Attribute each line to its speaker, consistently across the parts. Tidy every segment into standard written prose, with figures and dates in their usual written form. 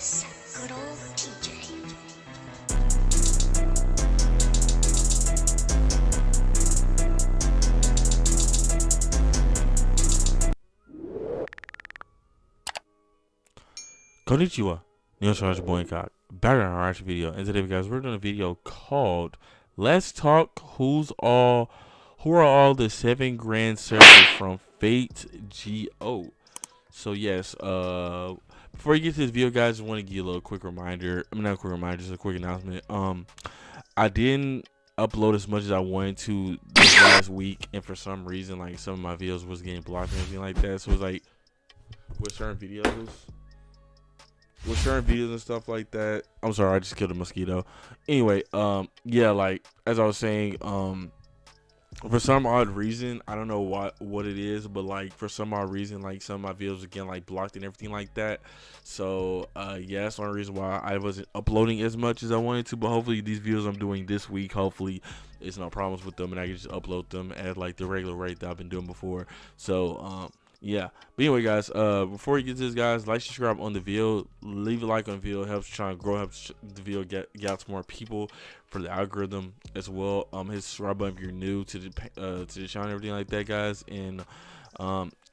Speaker 1: Yes, good old TJ.
Speaker 2: Konnichiwa, Neil Boy INCOG. Back on our actual video, and today, guys, we're doing a video called "Let's Talk Who are all the 7 grand servers from Fate GO." So yes, before you get to this video, guys, I want to give you a little quick reminder. I mean, not a quick reminder, just a quick announcement. I didn't upload as much as I wanted to this last week, and for some reason, like some of my videos was getting blocked and everything like that. So it's like with certain videos and stuff like that. I'm sorry, I just killed a mosquito. Anyway, yeah, like as I was saying, for some odd reason, I don't know what it is, but like for some odd reason, like some of my videos are getting like blocked and everything like that. So yeah, that's the only reason why I wasn't uploading as much as I wanted to. But hopefully these videos I'm doing this week, hopefully there's no problems with them and I can just upload them at like the regular rate that I've been doing before. So yeah, but anyway, guys, before you get to this, guys, like, subscribe on the video, leave a like on the video. Helps trying to grow, helps the video get out to more people for the algorithm as well. Hit subscribe button if you're new to the channel and everything like that, guys. And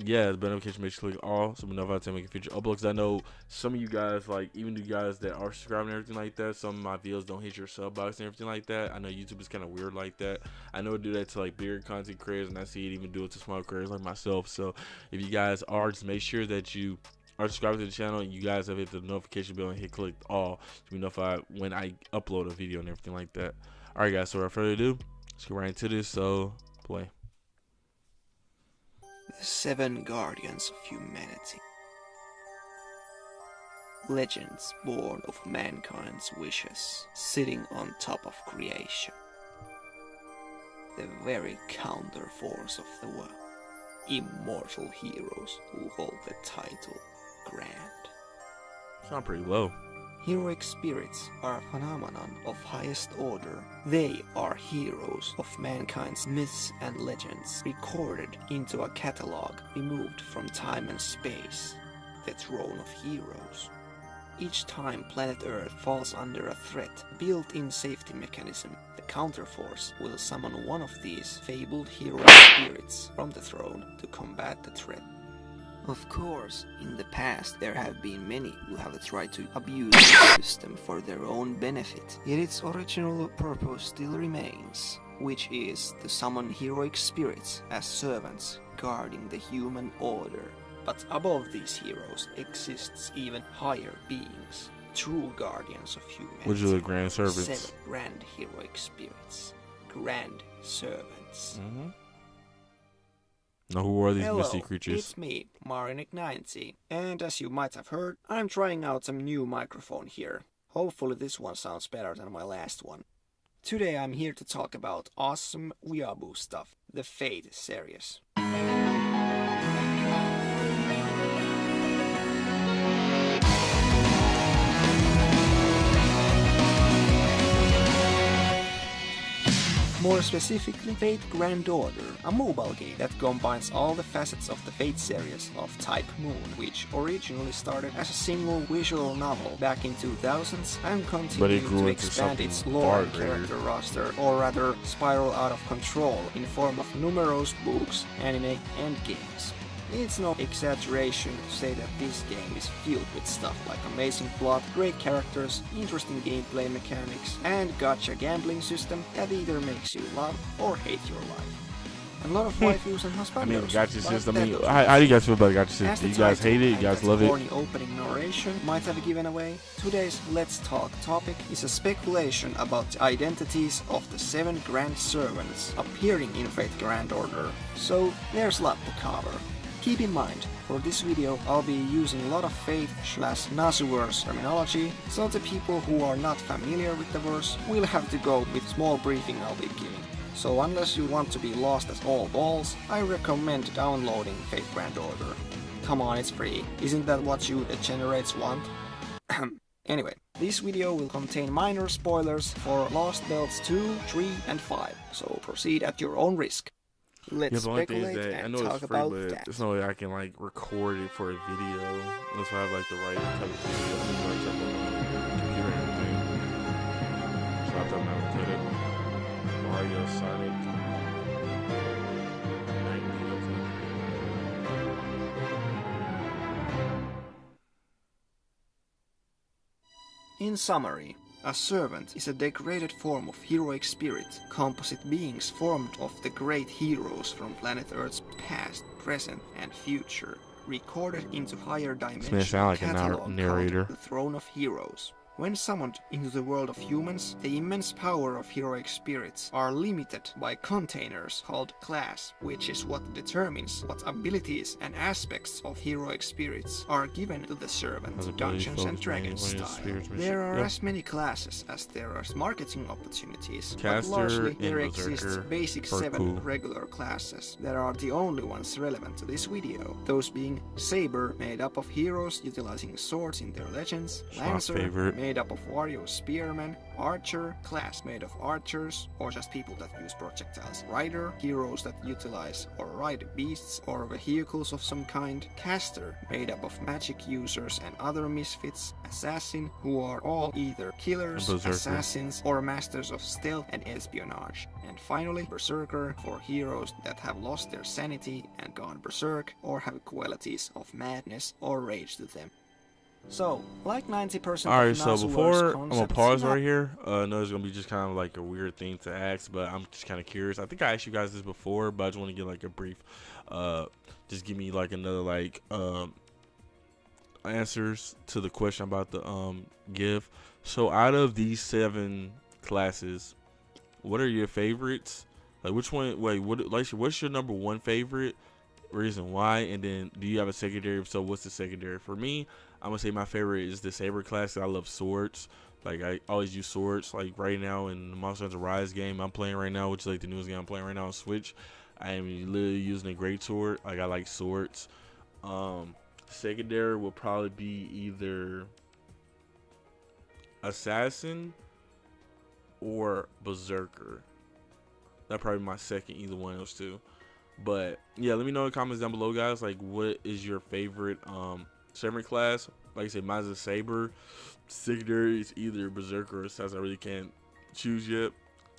Speaker 2: yeah, the bell notification, make sure you click all so we know if I make future uploads. I know some of you guys, like even you guys that are subscribing and everything like that, some of my videos don't hit your sub box and everything like that. I know YouTube is kind of weird like that. I know it do that to like bigger content creators, and I see it even do it to small creators like myself. So if you guys are, just make sure that you are subscribed to the channel and you guys have hit the notification bell and hit click all to be notified when I upload a video and everything like that. All right, guys, so without further ado, let's get right into this. So play.
Speaker 3: The 7 Guardians of Humanity. Legends born of mankind's wishes, sitting on top of creation. The very counter-force of the world. Immortal heroes who hold the title Grand.
Speaker 2: Sound pretty low.
Speaker 3: Heroic spirits are a phenomenon of highest order. They are heroes of mankind's myths and legends, recorded into a catalogue removed from time and space, the throne of heroes. Each time planet Earth falls under a threat, built-in safety mechanism, the counterforce will summon one of these fabled heroic spirits from the throne to combat the threat. Of course, in the past there have been many who have tried to abuse the system for their own benefit, yet its original purpose still remains, which is to summon heroic spirits as servants guarding the human order. But above these heroes exists even higher beings, true guardians of humanity.
Speaker 2: Which are the grand servants?
Speaker 3: 7 grand heroic spirits, grand servants.
Speaker 2: Now, who are these
Speaker 3: Hello,
Speaker 2: misty creatures?
Speaker 3: It's me, Marinik90, and as you might have heard, I'm trying out some new microphone here. Hopefully this one sounds better than my last one. Today I'm here to talk about awesome weeaboo stuff, the Fate series. More specifically, Fate Grand Order, a mobile game that combines all the facets of the Fate series of Type Moon, which originally started as a single visual novel back in 2000s and continued to expand its lore and character roster, or rather spiral out of control in form of numerous books, anime, and games. It's no exaggeration to say that this game is filled with stuff like amazing plot, great characters, interesting gameplay mechanics, and gacha gambling system that either makes you love or hate your life. A lot of waifus and husbandos.
Speaker 2: I mean, gacha system. I mean, how do you guys feel about gacha system? Do you guys hate it? You guys love it?
Speaker 3: The opening narration might have given away. Today's Let's Talk topic is a speculation about the identities of the 7 grand servants appearing in Fate Grand Order. So there's a lot to cover. Keep in mind, for this video I'll be using a lot of Fate/Nasuverse terminology, so the people who are not familiar with the verse will have to go with small briefing I'll be giving. So unless you want to be lost as all balls, I recommend downloading Fate Grand Order. Come on, it's free. Isn't that what you degenerates want? Anyway, this video will contain minor spoilers for Lost Belts 2, 3 and 5, so proceed at your own risk. Let's
Speaker 2: Yeah, the only thing is
Speaker 3: speculate
Speaker 2: that I
Speaker 3: and
Speaker 2: know it's
Speaker 3: talk
Speaker 2: free,
Speaker 3: about
Speaker 2: but
Speaker 3: that.
Speaker 2: there's no way I can like record it for a video unless I have like the right type of video, the right type of computer and everything. So I thought I would cut it. Mario, Sonic, 90, okay.
Speaker 3: In summary, a servant is a degraded form of heroic spirit, composite beings formed of the great heroes from planet Earth's past, present, and future, recorded into higher
Speaker 2: This man
Speaker 3: dimensional
Speaker 2: sound like a
Speaker 3: catalog
Speaker 2: narrator.
Speaker 3: called the Throne of Heroes. When summoned into the world of humans, the immense power of heroic spirits are limited by containers called class, which is what determines what abilities and aspects of heroic spirits are given to the servant,
Speaker 2: Has ability,
Speaker 3: Dungeons and
Speaker 2: focus,
Speaker 3: Dragons
Speaker 2: melee,
Speaker 3: style.
Speaker 2: spirits,
Speaker 3: There are
Speaker 2: Yep.
Speaker 3: as many classes as there are marketing opportunities, but
Speaker 2: Caster
Speaker 3: largely
Speaker 2: and
Speaker 3: there exists
Speaker 2: Berserker
Speaker 3: basic
Speaker 2: are
Speaker 3: 7
Speaker 2: cool.
Speaker 3: regular classes that are the only ones relevant to this video. Those being Saber, made up of heroes utilizing swords in their legends,
Speaker 2: It's my
Speaker 3: Lancer,
Speaker 2: favorite.
Speaker 3: made up of warrior spearmen, Archer, class made of archers, or just people that use projectiles, Rider, heroes that utilize or ride beasts or vehicles of some kind, Caster, made up of magic users and other misfits, Assassin, who are all either killers,
Speaker 2: And Berserker.
Speaker 3: assassins, or masters of stealth and espionage, and finally Berserker, for heroes that have lost their sanity and gone berserk, or have qualities of madness or rage to them. So, like 90%
Speaker 2: Alright,
Speaker 3: of
Speaker 2: so
Speaker 3: Nasu's
Speaker 2: before I'm gonna
Speaker 3: concepts,
Speaker 2: pause
Speaker 3: not
Speaker 2: right here. I know it's gonna be just kind of like a weird thing to ask, but I'm just kind of curious. I think I asked you guys this before, but I just want to get like a brief, just give me like another like answers to the question I'm about to give. So out of these 7 classes, what are your favorites? Like which one? Wait, what's your number 1 favorite? Reason why? And then do you have a secondary? So what's the secondary? For me, I'm gonna say my favorite is the Saber class. I love swords. Like I always use swords. Like right now in the Monster Hunter Rise game I'm playing right now, which is like the newest game I'm playing right now on Switch, I am literally using a great sword. Like I like swords. Secondary will probably be either Assassin or Berserker. That'd probably be my second, either one of those two. But yeah, let me know in the comments down below, guys. Like, what is your favorite Saber class? Like I said, mine's a Saber. Secondary is either Berserker or Assassin. I really can't choose yet,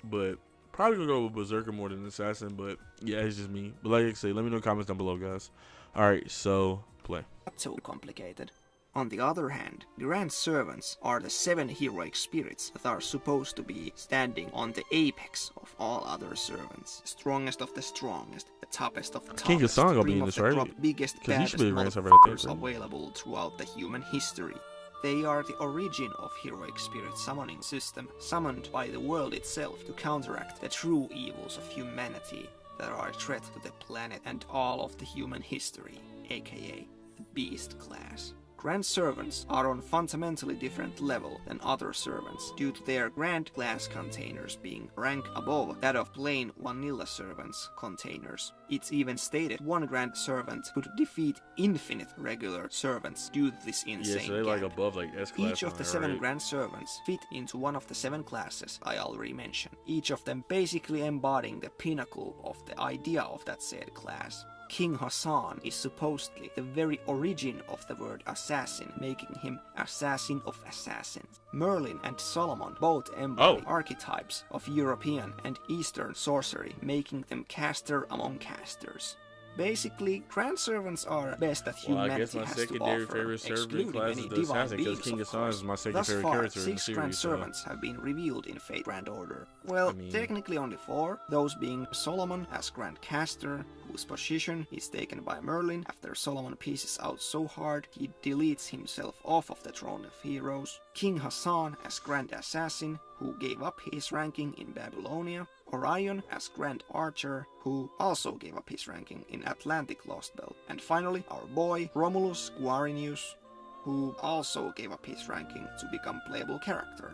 Speaker 2: but probably gonna go with Berserker more than Assassin. But yeah, it's just me. But like I said, let me know in the comments down below, guys. All right, so play.
Speaker 3: not so complicated. On the other hand, Grand Servants are the 7 heroic spirits that are supposed to be standing on the apex of all other servants. Strongest of the strongest, the toughest of the toughest,
Speaker 2: King Hassan gonna be
Speaker 3: cream
Speaker 2: in
Speaker 3: of
Speaker 2: this,
Speaker 3: the
Speaker 2: right?
Speaker 3: crop, biggest,
Speaker 2: 'Cause he
Speaker 3: baddest
Speaker 2: should be the Grand Servant, I think,
Speaker 3: motherfuckers
Speaker 2: right?
Speaker 3: available throughout the human history. They are the origin of heroic spirit summoning system, summoned by the world itself to counteract the true evils of humanity that are a threat to the planet and all of the human history, aka the Beast class. Grand Servants are on fundamentally different level than other servants due to their Grand class containers being rank above that of plain vanilla servants containers. It's even stated one Grand Servant could defeat infinite regular servants due to this insane
Speaker 2: Yeah, so they're like
Speaker 3: gap.
Speaker 2: above like S class.
Speaker 3: Each of the 7 Grand Servants fit into one of the 7 classes I already mentioned, each of them basically embodying the pinnacle of the idea of that said class. King Hassan is supposedly the very origin of the word assassin, making him assassin of assassins. Merlin and Solomon both embody archetypes of European and Eastern sorcery, making them caster among casters. Basically, Grand Servants are best that
Speaker 2: Well, I
Speaker 3: humanity
Speaker 2: guess my
Speaker 3: has to
Speaker 2: secondary
Speaker 3: offer,
Speaker 2: favorite servant
Speaker 3: excluding
Speaker 2: class
Speaker 3: any
Speaker 2: is the
Speaker 3: divine
Speaker 2: assassin, because
Speaker 3: beings,
Speaker 2: King
Speaker 3: of
Speaker 2: Hassan
Speaker 3: course.
Speaker 2: is my second
Speaker 3: Thus
Speaker 2: favorite
Speaker 3: far,
Speaker 2: character in the
Speaker 3: 6 Grand
Speaker 2: series. So.
Speaker 3: Servants have been revealed in Fate Grand Order. Well,
Speaker 2: I mean-
Speaker 3: technically only 4, those being Solomon as Grand Caster, whose position is taken by Merlin after Solomon pieces out so hard he deletes himself off of the Throne of Heroes, King Hassan as Grand Assassin, who gave up his ranking in Babylonia, Orion as Grand Archer, who also gave up his ranking in Atlantic Lost Belt, and finally our boy Romulus Guarinius, who also gave up his ranking to become playable character.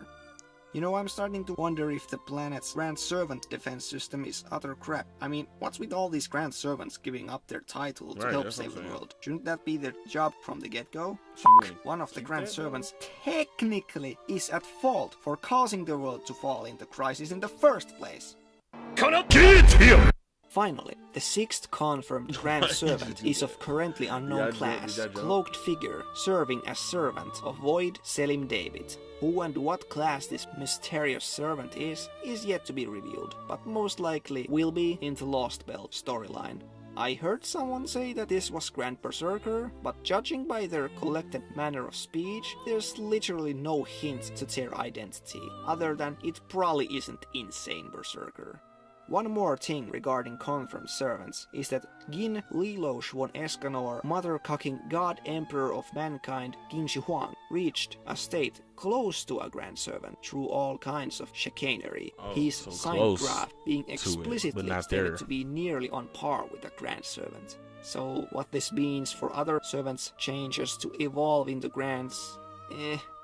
Speaker 3: You know, I'm starting to wonder if the planet's Grand Servant defense system is utter crap. I mean, what's with all these Grand Servants giving up their title to
Speaker 2: Right,
Speaker 3: help
Speaker 2: that's what
Speaker 3: save the
Speaker 2: I'm saying.
Speaker 3: world? Shouldn't that be their job from the get-go? One of the Grand Servants technically is at fault for causing the world to fall into crisis in the first place. Finally, The sixth confirmed Grand Servant is of currently unknown class, cloaked figure serving as servant of Void Selim David. Who and what class this mysterious servant is yet to be revealed, but most likely will be in the Lost Bell storyline. I heard someone say that this was Grand Berserker, but judging by their collected manner of speech, there's literally no hint to their identity, other than it probably isn't Insane Berserker. One more thing regarding confirmed servants is that Gin Lilosh von Escanor, mother-cucking God Emperor of Mankind Qin Shi Huang, reached a state close to a Grand Servant through all kinds of chicanery, his
Speaker 2: so
Speaker 3: sign
Speaker 2: close
Speaker 3: graph being explicitly
Speaker 2: not
Speaker 3: stated
Speaker 2: there.
Speaker 3: to be nearly on par with a Grand Servant. So what this means for other servants' changes to evolve into Grands,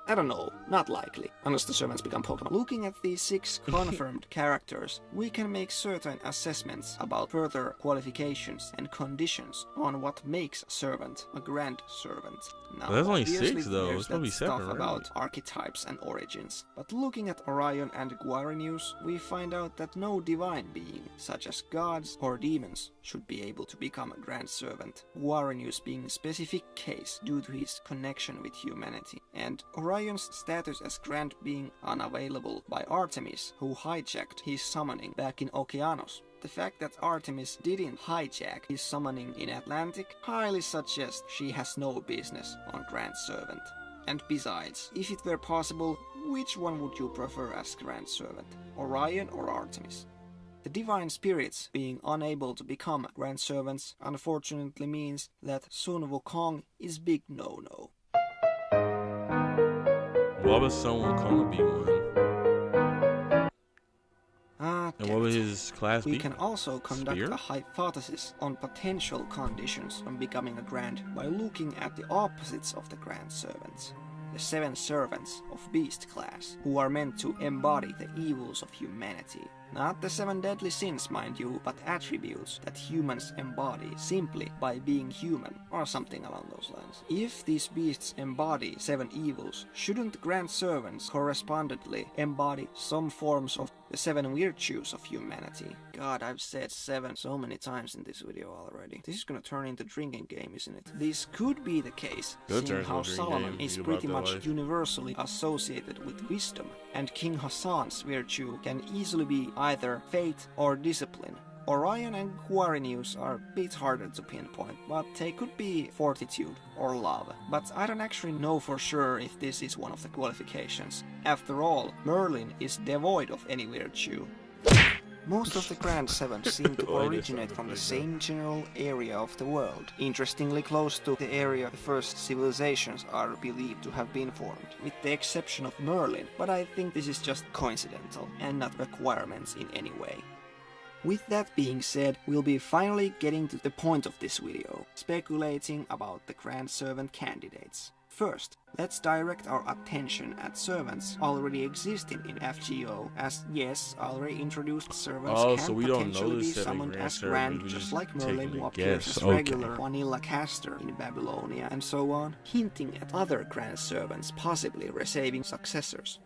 Speaker 3: I don't know, not likely, unless the servants become Pokemon. Looking at these 6 confirmed characters, we can make certain assessments about further qualifications and conditions on what makes a servant a Grand Servant. Now,
Speaker 2: That's only
Speaker 3: obviously
Speaker 2: 6 though,
Speaker 3: there's
Speaker 2: it's probably
Speaker 3: that
Speaker 2: 7,
Speaker 3: stuff
Speaker 2: right?
Speaker 3: about archetypes and origins, but looking at Orion and Guarinius, we find out that no divine being, such as gods or demons, should be able to become a Grand Servant, Guarinius being a specific case due to his connection with humanity, and Orion's status as Grand being unavailable by Artemis, who hijacked his summoning back in Okeanos. The fact that Artemis didn't hijack his summoning in Atlantic highly suggests she has no business on Grand Servant. And besides, if it were possible, which one would you prefer as Grand Servant, Orion or Artemis? The divine spirits being unable to become Grand Servants unfortunately means that Sun Wukong is big no-no.
Speaker 2: Why was Sun Wukong be one? And what would his class
Speaker 3: We
Speaker 2: be?
Speaker 3: can also conduct
Speaker 2: Spear?
Speaker 3: a hypothesis on potential conditions on becoming a Grand by looking at the opposites of the Grand Servants. The 7 servants of Beast class, who are meant to embody the evils of humanity. Not the 7 deadly sins, mind you, but attributes that humans embody simply by being human, or something along those lines. If these beasts embody 7 evils, shouldn't Grand Servants correspondingly embody some forms of the 7 virtues of humanity? God, I've said 7 so many times in this video already. This is gonna turn into a drinking game, isn't it? This could be the case,
Speaker 2: Good
Speaker 3: seeing
Speaker 2: turn
Speaker 3: how
Speaker 2: into a drinking
Speaker 3: Solomon
Speaker 2: game.
Speaker 3: is
Speaker 2: You
Speaker 3: pretty
Speaker 2: about that
Speaker 3: much
Speaker 2: life.
Speaker 3: universally associated with wisdom, and King Hassan's virtue can easily be either faith or discipline. Orion and Guarinius are a bit harder to pinpoint, but they could be fortitude or love. But I don't actually know for sure if this is one of the qualifications. After all, Merlin is devoid of any virtue. Most of the Grand Sevens seem to originate from the same general area of the world, interestingly close to the area the first civilizations are believed to have been formed, with the exception of Merlin, but I think this is just coincidental and not requirements in any way. With that being said, we'll be finally getting to the point of this video, speculating about the Grand Servant candidates. First, let's direct our attention at servants already existing in FGO, as yes, already introduced servants can
Speaker 2: so we don't know
Speaker 3: potentially
Speaker 2: the
Speaker 3: be
Speaker 2: 7
Speaker 3: summoned
Speaker 2: Grand
Speaker 3: as
Speaker 2: Servants,
Speaker 3: Grand,
Speaker 2: we
Speaker 3: just
Speaker 2: just
Speaker 3: like Merlin
Speaker 2: taking a
Speaker 3: who appears
Speaker 2: guess.
Speaker 3: as
Speaker 2: Okay.
Speaker 3: regular vanilla caster in Babylonia and so on, hinting at other Grand Servants possibly receiving successors.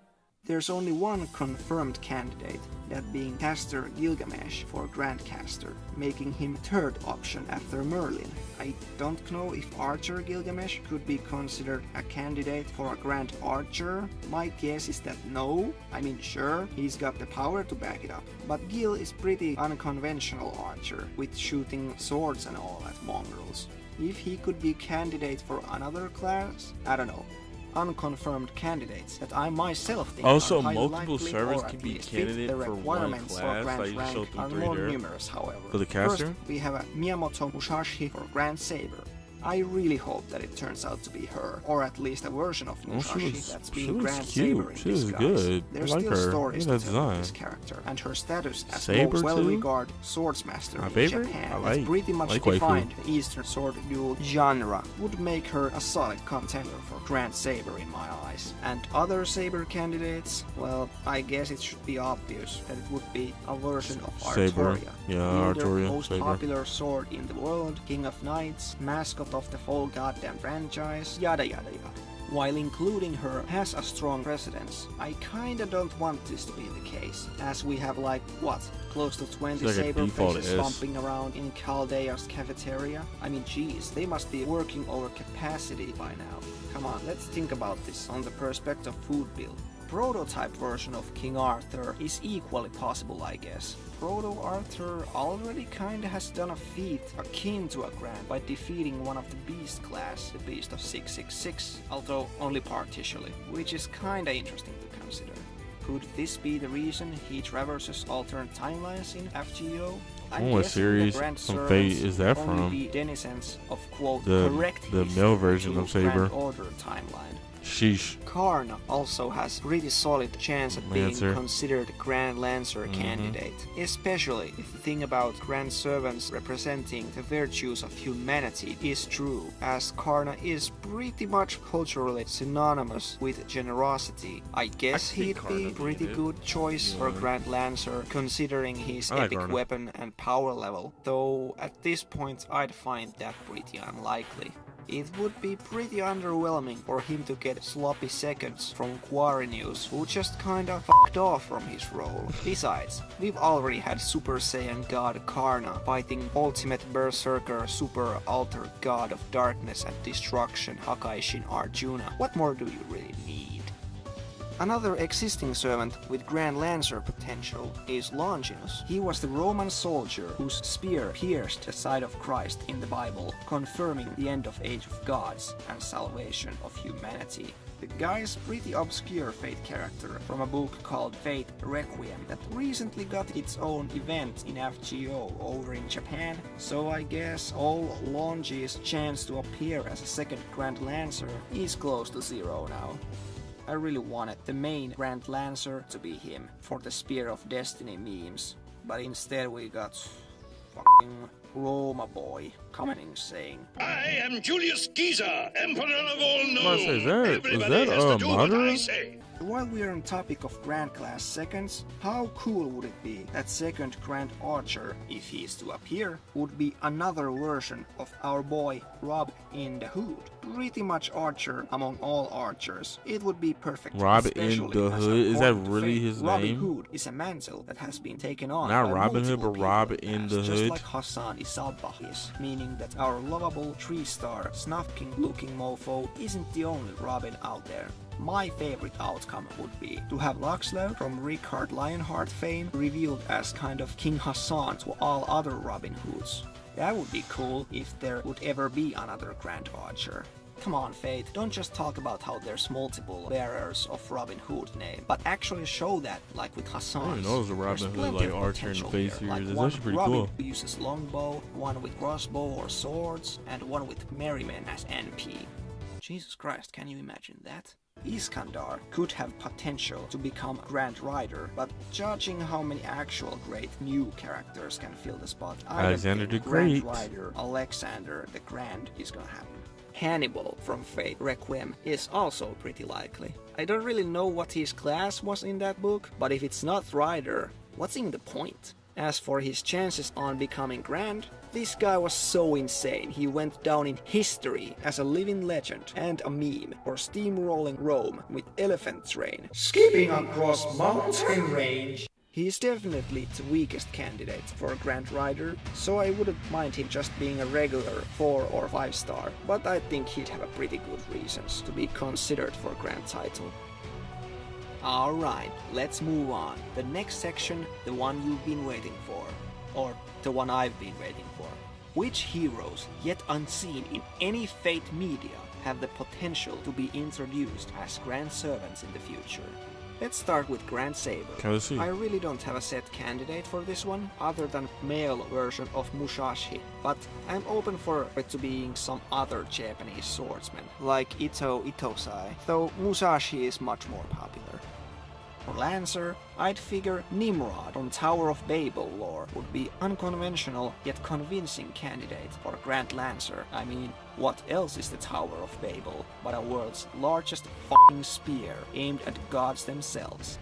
Speaker 3: There's only one confirmed candidate, that being Caster Gilgamesh for Grand Caster, making him third option after Merlin. I don't know if Archer Gilgamesh could be considered a candidate for a Grand Archer. My guess is that no. I mean, sure, he's got the power to back it up, but Gil is pretty unconventional archer, with shooting swords and all at mongrels. If he could be candidate for another class, I don't know. Unconfirmed candidates that I myself think
Speaker 2: Also,
Speaker 3: are highly
Speaker 2: multiple
Speaker 3: likely
Speaker 2: servers
Speaker 3: or at
Speaker 2: can be
Speaker 3: least fit
Speaker 2: candidate
Speaker 3: the
Speaker 2: for one
Speaker 3: requirements for
Speaker 2: class,
Speaker 3: Grand
Speaker 2: like you
Speaker 3: rank
Speaker 2: showed them
Speaker 3: are
Speaker 2: 3
Speaker 3: more
Speaker 2: there.
Speaker 3: numerous, however.
Speaker 2: For the caster?
Speaker 3: First, we have a Miyamoto Musashi for Grand Saber. I really hope that it turns out to be her, or at least a version of Musashi that's being Grand Saber in
Speaker 2: She looks
Speaker 3: disguise.
Speaker 2: good.
Speaker 3: There's
Speaker 2: I like
Speaker 3: still
Speaker 2: her.
Speaker 3: stories
Speaker 2: Look
Speaker 3: to
Speaker 2: at that
Speaker 3: tell of
Speaker 2: design.
Speaker 3: this character, and her status as
Speaker 2: Saber
Speaker 3: most
Speaker 2: too?
Speaker 3: well-regarded swordsmaster
Speaker 2: My
Speaker 3: in
Speaker 2: favorite?
Speaker 3: Japan
Speaker 2: I
Speaker 3: has
Speaker 2: like-
Speaker 3: pretty much
Speaker 2: like waifu.
Speaker 3: defined the Eastern sword duel genre, would make her a solid contender for Grand Saber in my eyes. And other Saber candidates, well, I guess it should be obvious that it would be a version of
Speaker 2: Saber.
Speaker 3: Artoria.
Speaker 2: Yeah,
Speaker 3: Wielder,
Speaker 2: Artoria,
Speaker 3: most
Speaker 2: Saber.
Speaker 3: popular sword in the world, king of knights, mascot of the whole goddamn franchise, yada yada yada. while including her has a strong precedence. I kinda don't want this to be the case, as we have like, what, close to 20
Speaker 2: It's like a
Speaker 3: saber
Speaker 2: default
Speaker 3: faces
Speaker 2: S.
Speaker 3: stomping around in Chaldea's cafeteria? I mean, geez, they must be working over capacity by now. Come on, let's think about this on the perspective of food bill. Prototype version of King Arthur is equally possible, I guess. Proto-Arthur already kinda has done a feat akin to a grand by defeating one of the beast class, the Beast of 666, although only partially, which is kinda interesting to consider. Could this be the reason he traverses alternate timelines in FGO? I'm
Speaker 2: What
Speaker 3: guessing
Speaker 2: series
Speaker 3: the Grand
Speaker 2: from
Speaker 3: Servants
Speaker 2: Fate is that
Speaker 3: only
Speaker 2: from?
Speaker 3: be denizens of quote
Speaker 2: The
Speaker 3: correct
Speaker 2: male
Speaker 3: history
Speaker 2: version
Speaker 3: to
Speaker 2: of Saber.
Speaker 3: Grand Order timeline.
Speaker 2: Sheesh.
Speaker 3: Karna also has pretty solid chance at being
Speaker 2: Lancer.
Speaker 3: considered a Grand Lancer candidate, especially if the thing about Grand Servants representing the virtues of humanity is true, as Karna is pretty much culturally synonymous with generosity. I guess
Speaker 2: see
Speaker 3: he'd
Speaker 2: Karna
Speaker 3: be
Speaker 2: being
Speaker 3: pretty
Speaker 2: it.
Speaker 3: good choice for
Speaker 2: Yeah.
Speaker 3: Grand Lancer considering his
Speaker 2: I like
Speaker 3: epic
Speaker 2: Karna.
Speaker 3: weapon and power level, though at this point I'd find that pretty unlikely. It would be pretty underwhelming for him to get sloppy seconds from Quarinius, who just kinda fucked off from his role. Besides, we've already had Super Saiyan God Karna fighting Ultimate Berserker Super Alter God of Darkness and Destruction Hakaishin Arjuna. What more do you really need? Another existing servant with Grand Lancer potential is Longinus. He was the Roman soldier whose spear pierced the side of Christ in the Bible, confirming the end of Age of Gods and salvation of humanity. The guy's pretty obscure Fate character from a book called Fate Requiem that recently got its own event in FGO over in Japan, so I guess all Longi's chance to appear as a second Grand Lancer is close to zero now. I really wanted the main Grand Lancer to be him for the Spear of Destiny memes, but instead we got fucking Roma boy commenting saying,
Speaker 4: I am Julius Caesar, Emperor of all
Speaker 2: I
Speaker 4: known.
Speaker 2: say, is that
Speaker 4: Everybody has to do what I
Speaker 2: moderate?
Speaker 4: say.
Speaker 3: while we're on topic of Grand Class seconds, how cool would it be that second Grand Archer, if he is to appear, would be another version of our boy Rob in the Hood? Pretty much Archer among all archers. It would be perfect.
Speaker 2: Rob in
Speaker 3: especially
Speaker 2: the
Speaker 3: as
Speaker 2: Hood? Is that
Speaker 3: according to
Speaker 2: really
Speaker 3: Fate,
Speaker 2: his
Speaker 3: Robin
Speaker 2: name?
Speaker 3: Hood is a mantle that has been taken on
Speaker 2: Not
Speaker 3: by
Speaker 2: Robin Hood,
Speaker 3: multiple
Speaker 2: but Rob
Speaker 3: people
Speaker 2: in
Speaker 3: past,
Speaker 2: the
Speaker 3: just
Speaker 2: Hood?
Speaker 3: like Hassan Isabah is, meaning that our lovable 3-star Snuff King looking mofo isn't the only Robin out there. My favorite outcome would be to have Luxler from Richard Lionheart fame revealed as kind of King Hassan to all other Robin Hoods. That would be cool if there would ever be another Grand Archer. Come on, Fate, don't just talk about how there's multiple bearers of Robin Hood name, but actually show that, like with Hassan.
Speaker 2: I didn't know there was a Robin Hood, like, Archer in the Fate series. It's actually pretty
Speaker 3: Robin
Speaker 2: cool.
Speaker 3: who uses longbow, one with crossbow or swords, and one with Merryman as NP. Jesus Christ, can you imagine that? Iskandar could have potential to become Grand Rider, but judging how many actual great new characters can fill the spot, I don't
Speaker 2: Alexander
Speaker 3: think
Speaker 2: the
Speaker 3: Grand
Speaker 2: Great.
Speaker 3: Rider Alexander the Grand is gonna happen. Hannibal from Fate Requiem is also pretty likely. I don't really know what his class was in that book, but if it's not Rider, what's in the point? As for his chances on becoming Grand, this guy was so insane he went down in history as a living legend and a meme for steamrolling Rome with elephant train, skipping across mountain range. He is definitely the weakest candidate for a Grand Rider, so I wouldn't mind him just being a regular 4 or 5 star, but I think he'd have a pretty good reasons to be considered for Grand title. Alright, let's move on. The next section, the one you've been waiting for. Or the one I've been waiting for. Which heroes, yet unseen in any Fate media, have the potential to be introduced as Grand Servants in the future? Let's start with Grand Saber.
Speaker 2: Okay, let's see.
Speaker 3: I really don't have a set candidate for this one, other than male version of Musashi, but I'm open for it to being some other Japanese swordsman, like Ito Itosai, though Musashi is much more popular. For Lancer, I'd figure Nimrod from Tower of Babel lore would be unconventional yet convincing candidate for Grand Lancer. I mean, what else is the Tower of Babel but a world's largest fucking spear aimed at gods themselves?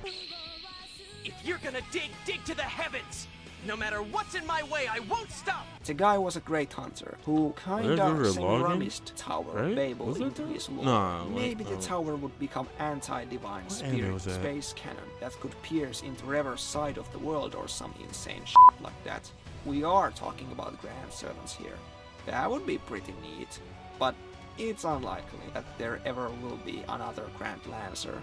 Speaker 5: If you're gonna dig, dig to the heavens! No matter what's in my way, I won't stop!
Speaker 3: The guy was a great hunter who kinda semi-rummaged Tower of Babel into his lore.
Speaker 2: Nah,
Speaker 3: Maybe the tower would become anti-divine spirit space cannon that could pierce into Rever's side of the world or some insane shit like that. We are talking about Grand Servants here. That would be pretty neat, but it's unlikely that there ever will be another Grand Lancer.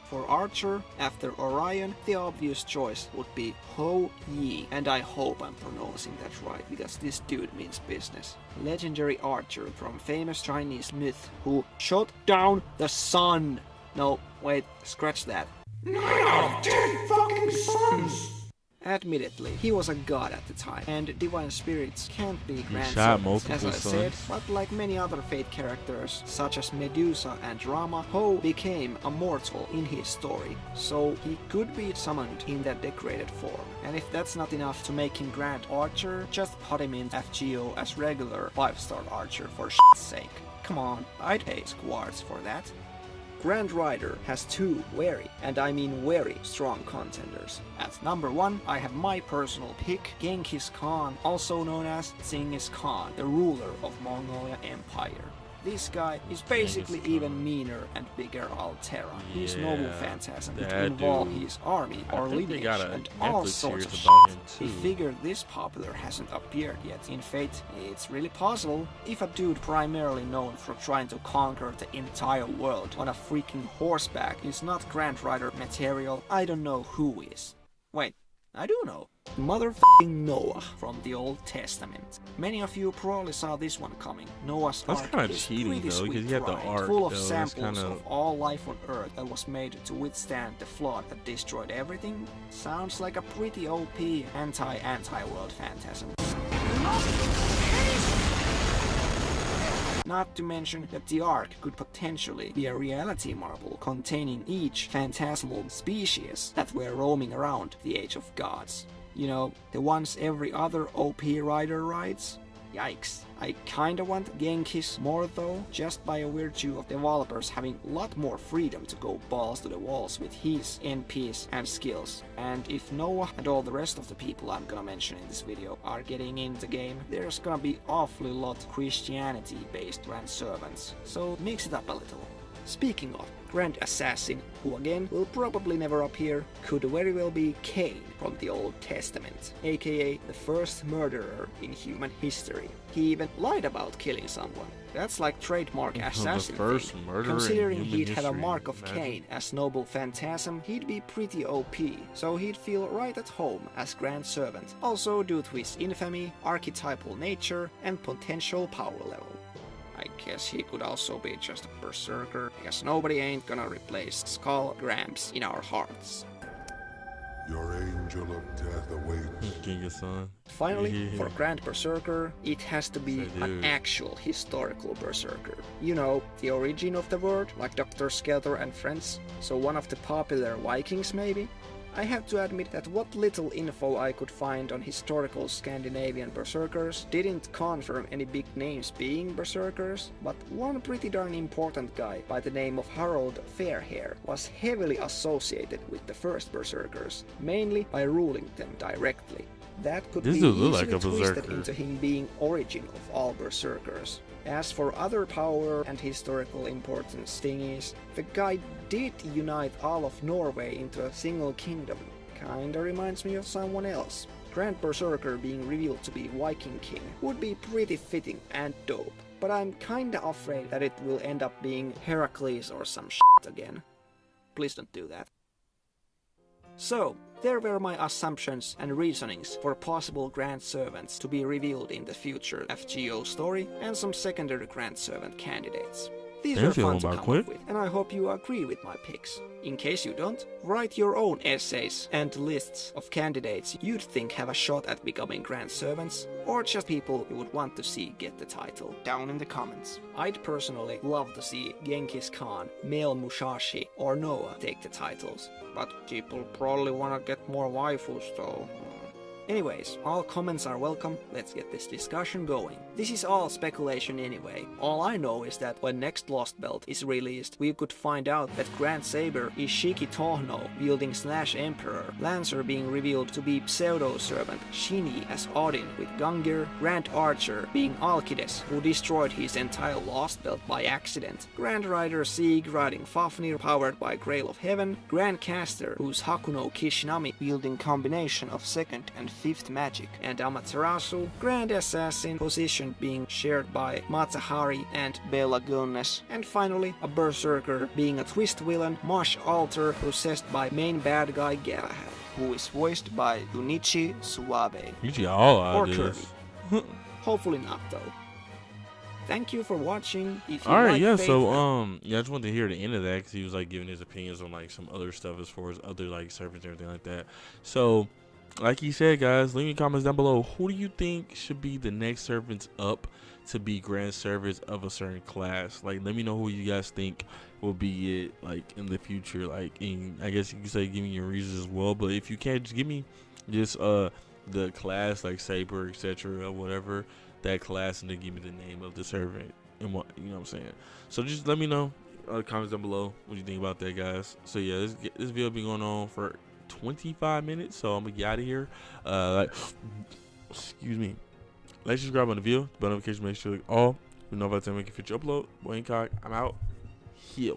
Speaker 3: For Archer, after Orion, the obvious choice would be Ho Yi, and I hope I'm pronouncing that right because this dude means business. Legendary archer from famous Chinese myth who shot down the sun. No, wait, scratch that. 9 out of 10 fucking suns! Admittedly, he was a god at the time, and divine spirits can't be Grand Servants, as I said, but like many other Fate characters, such as Medusa and Rama, Ho became a mortal in his story, so he could be summoned in that decorated form. And if that's not enough to make him Grand Archer, just put him in FGO as regular 5-star Archer for shit's sake. Come on, I'd pay squads for that. Grand Rider has 2 very, and I mean very, strong contenders. At number 1, I have my personal pick, Genghis Khan, also known as Genghis Khan, the ruler of Mongolia Empire. This guy is basically even meaner and bigger Altera. His noble phantasm would involve his army or lineage and all sorts of shit. If figure this popular hasn't appeared yet in Fate, it's really possible. If a dude primarily known for trying to conquer the entire world on a freaking horseback is not Grand Rider material, I don't know who is. Wait, I do know. Motherfucking Noah from the Old Testament. Many of you probably saw this one coming. Noah's Ark is pretty sweet ride, full of samples of all life on Earth that was made to withstand the flood that destroyed everything. Sounds like a pretty OP anti-world phantasm. Not to mention that the Ark could potentially be a reality marble containing each phantasmal species that were roaming around the Age of Gods. You know, the ones every other OP rider rides? Yikes. I kinda want Genghis more though, just by a virtue of developers having a lot more freedom to go balls to the walls with his NPs and skills. And if Noah and all the rest of the people I'm gonna mention in this video are getting in the game, there's gonna be awfully lot Christianity-based Grand Servants. So mix it up a little. Speaking of, Grand Assassin, who again will probably never appear, could very well be Cain from the Old Testament, aka the first murderer in human history. He even lied about killing someone. That's like trademark assassin thing. Considering he'd have a mark of Cain as noble phantasm, he'd be pretty OP, so he'd feel right at home as Grand Servant, also due to his infamy, archetypal nature, and potential power level. I guess he could also be just a berserker, because nobody ain't gonna replace Skull Gramps in our hearts.
Speaker 6: Your angel of death awaits.
Speaker 3: Finally, for Grand Berserker, it has to be an actual historical berserker. You know, the origin of the word, like Dr. Skelter and friends, so one of the popular Vikings maybe? I have to admit that what little info I could find on historical Scandinavian berserkers didn't confirm any big names being berserkers, but one pretty darn important guy by the name of Harold Fairhair was heavily associated with the first berserkers, mainly by ruling them directly. That could be easily twisted into him being origin of all berserkers. As for other power and historical importance thingies, the guy did unite all of Norway into a single kingdom. Kinda reminds me of someone else. Grand Berserker being revealed to be Viking King would be pretty fitting and dope, but I'm kinda afraid that it will end up being Heracles or some shit again. Please don't do that. So, there were my assumptions and reasonings for possible Grand Servants to be revealed in the future FGO story and some secondary Grand Servant candidates. These were fun to come up with, and I hope you agree with my picks. In case you don't, write your own essays and lists of candidates you'd think have a shot at becoming Grand Servants, or just people you would want to see get the title, down in the comments. I'd personally love to see Genghis Khan, Male Musashi, or Noah take the titles, but people probably wanna get more waifus though. Anyways, all comments are welcome, let's get this discussion going. This is all speculation anyway. All I know is that when next Lost Belt is released, we could find out that Grand Saber is Shiki Tohno wielding Slash Emperor, Lancer being revealed to be Pseudo-Servant, Shinny as Odin with Gungir, Grand Archer being Alcides, who destroyed his entire Lost Belt by accident, Grand Rider Sieg riding Fafnir powered by Grail of Heaven, Grand Caster who's Hakuno Kishinami wielding combination of 2nd and 5th magic, and Amaterasu, Grand Assassin position being shared by Matahari and Bela Gunnes, and finally a Berserker being a twist villain, Mosh Alter possessed by main bad guy Galahad, who is voiced by Junichi Suwabe.
Speaker 2: Usually all
Speaker 3: Or
Speaker 2: ideas.
Speaker 3: Kirby. Hopefully not though. Thank you for watching. If you
Speaker 2: All right,
Speaker 3: like
Speaker 2: yeah.
Speaker 3: Fate-
Speaker 2: So yeah, I just wanted to hear the end of that because he was like giving his opinions on like some other stuff as far as other like servants and everything like that. So, like he said, guys, leave me comments down below. Who do you think should be the next servants up to be grand servants of a certain class? Like, let me know who you guys think will be it like in the future. Like, I guess you could say give me your reasons as well. But if you can't, just give me just the class like Saber, etc. or whatever that class, and then give me the name of the servant and what, you know what I'm saying. So just let me know comments down below what you think about that, guys. So yeah, this video been going on for 25 minutes, so I'm gonna get out of here. Excuse me. Like, subscribe on the video, bell notification, make sure all you know about time make a future upload. Boy, INCOG, I'm out. Here.